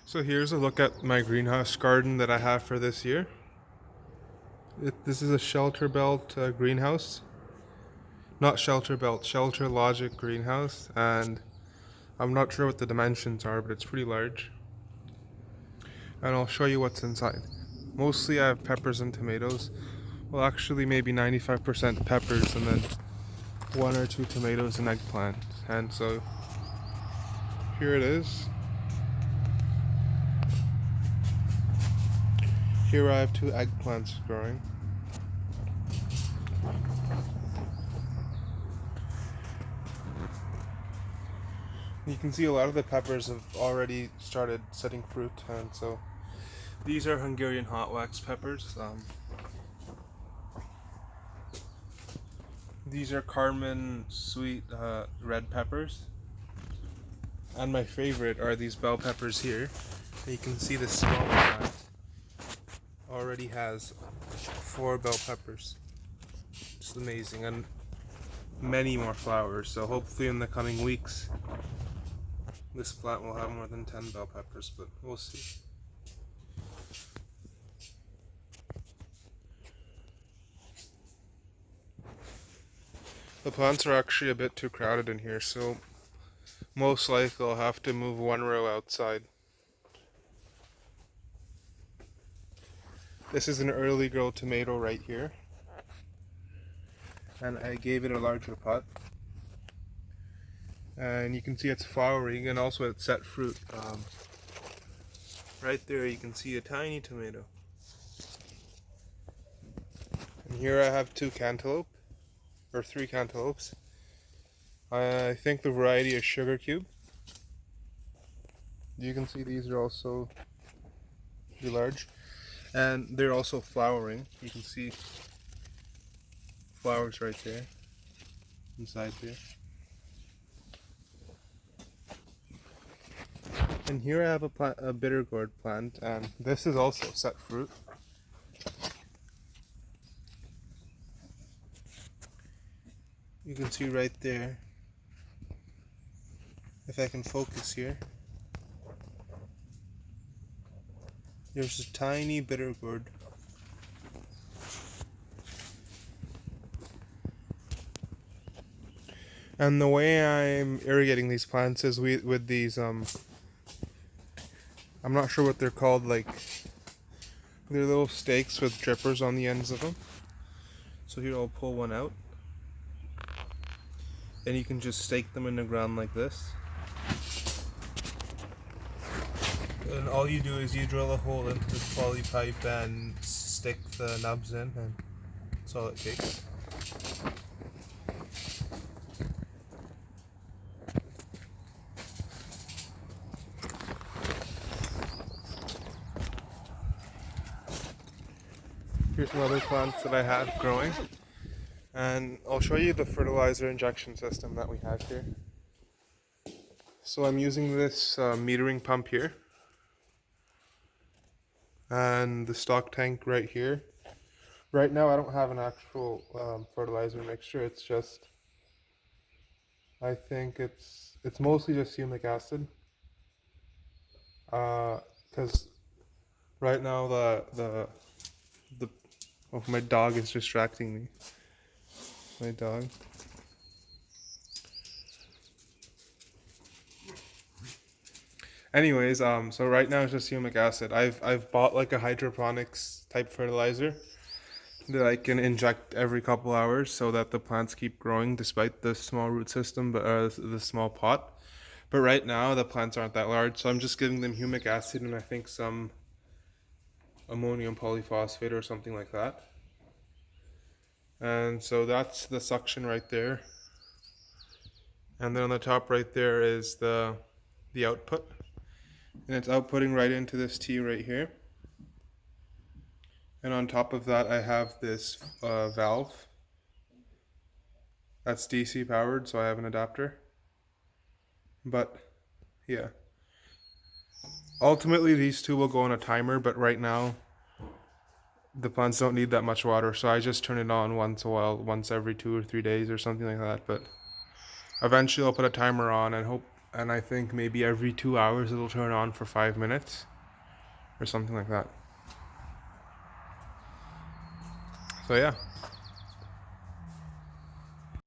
So here's a look at my greenhouse garden that I have for this year. This is a shelter belt greenhouse. Not shelter belt, shelter logic greenhouse. And I'm not sure what the dimensions are, but it's pretty large. And I'll show you what's inside. Mostly I have peppers and tomatoes. Well, actually maybe 95% peppers and then one or two tomatoes and eggplant. And so here it is. Here I have two eggplants growing. You can see a lot of the peppers have already started setting fruit, and so these are Hungarian hot wax peppers. These are Carmen sweet red peppers, and my favorite are these bell peppers here. You can see the small plant already has 4 bell peppers. It's amazing, and many more flowers. So hopefully in the coming weeks, this plant will have more than 10 bell peppers, but we'll see. The plants are actually a bit too crowded in here, so most likely I'll have to move one row outside. This is an early grow tomato right here, and I gave it a larger pot. And you can see it's flowering, and also it's set fruit. Right there you can see a tiny tomato. And here I have 2 cantaloupe, or 3 cantaloupes. I think the variety is Sugar Cube. You can see these are also pretty large, and they're also flowering. You can see flowers right there, inside there. And here I have a bitter gourd plant, and this is also set fruit. You can see right there, if I can focus here, there's a tiny bitter gourd. And the way I'm irrigating these plants is with these I'm not sure what they're called, like they're little stakes with drippers on the ends of them. So here I'll pull one out, and you can just stake them in the ground like this. And all you do is you drill a hole into this poly pipe and stick the nubs in, and that's all it takes. Here's some other plants that I have growing, and I'll show you the fertilizer injection system that we have here. So I'm using this metering pump here, and the stock tank right here. Right now I don't have an actual fertilizer mixture. It's just, I think it's mostly just humic acid. Because right now the oh, my dog is distracting me. My dog. Anyways, so right now it's just humic acid. I've bought like a hydroponics type fertilizer that I can inject every couple hours so that the plants keep growing despite the small root system, but the small pot. But right now the plants aren't that large, so I'm just giving them humic acid and I think some ammonium polyphosphate or something like that. And so that's the suction right there. And then on the top right there is the output. And it's outputting right into this T right here. And on top of that I have this valve. That's DC powered, so I have an adapter. But yeah. Ultimately these two will go on a timer, but right now the plants don't need that much water, so I just turn it on once a while, once every 2 or 3 days or something like that. But eventually I'll put a timer on and and I think maybe every 2 hours it'll turn on for 5 minutes or something like that. So yeah.